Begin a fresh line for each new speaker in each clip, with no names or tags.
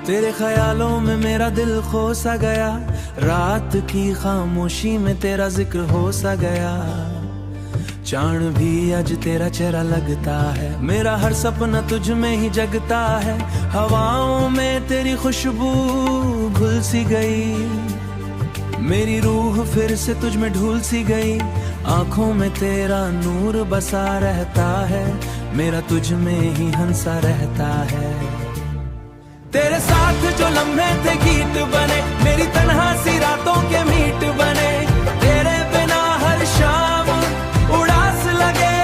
तेरे ख्यालों में मेरा दिल खो सा गया, रात की खामोशी में तेरा जिक्र हो सा गया। चांद भी आज तेरा चेहरा लगता है, मेरा हर सपना तुझ में ही जगता है। हवाओं में तेरी खुशबू घुल सी गई, मेरी रूह फिर से तुझ में ढूल सी गई। आंखों में तेरा नूर बसा रहता है, मेरा तुझ में ही हंसा रहता है। तेरे साथ जो लम्हे थे गीत बने, मेरी तन्हा सी रातों के मीट बने। तेरे बिना हर शाम उदास लगे,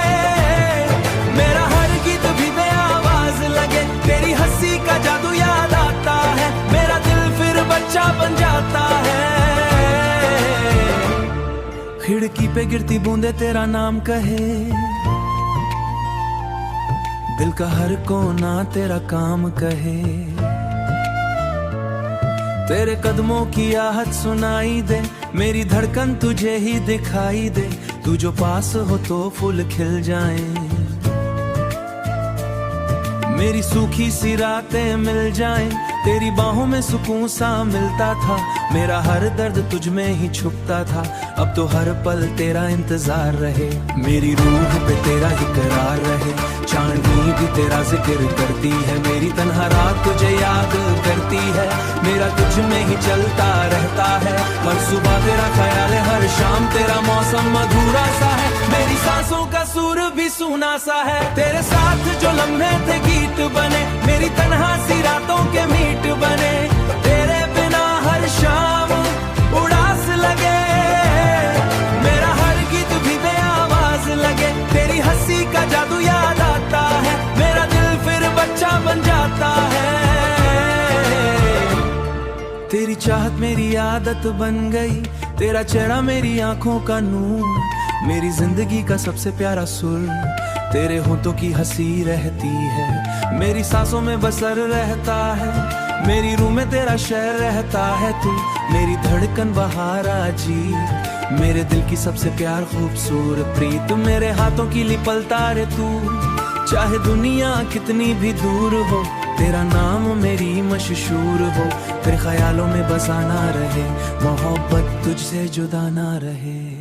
मेरा हर गीत भी बेआवाज लगे। तेरी हंसी का जादू याद आता है, मेरा दिल फिर बच्चा बन जाता है। खिड़की पे गिरती बूंदे तेरा नाम कहे, दिल का हर कोना तेरा काम कहे। तेरे कदमों की आहट सुनाई दे, मेरी धड़कन तुझे ही दिखाई दे। तू जो पास हो तो फूल खिल जाएं, मेरी सूखी सी रातें मिल जाएं। तेरी बाहों में सुकून सा मिलता था, मेरा हर दर्द तुझ में ही छुपता था। अब तो हर पल तेरा इंतजार रहे, मेरी रूह पे तेरा ही करार रहे। चांदनी भी तेरा जिक्र करती है, मेरी तन्हा रात तुझे याद करती है। मेरा तुझ में ही चलता रहता है, हर सुबह तेरा ख्याल है, हर शाम तेरा मौसम मधुरा सा है। मेरी सांसों का सुर भी सुना सा है, तेरे साथ जो लम्हे थे गीत बने। मेरी तन्हा सी रातों के मीट बने, तेरे बिना हर शाम उदास लगे। मेरा हर गीत भी बेआवाज लगे, तेरी हंसी का जादू याद आता है, मेरा दिल फिर बच्चा बन जाता है। तेरी चाहत मेरी आदत बन गई, तेरा चेहरा मेरी आंखों का नूर। मेरी जिंदगी का सबसे प्यारा सुर, तेरे होठों की हंसी रहती है, मेरी सांसों में बसर रहता है। मेरी रूह में तेरा शहर रहता है तू, मेरी धड़कन बहारा जी। मेरे दिल की सबसे प्यार खूबसूरत प्रीत, मेरे हाथों की लिपलता रे तू। चाहे दुनिया कितनी भी दूर हो, तेरा नाम मेरी मशहूर हो। तेरे ख्यालों में बसाना रहे, मोहब्बत तुझसे जुदा ना रहे।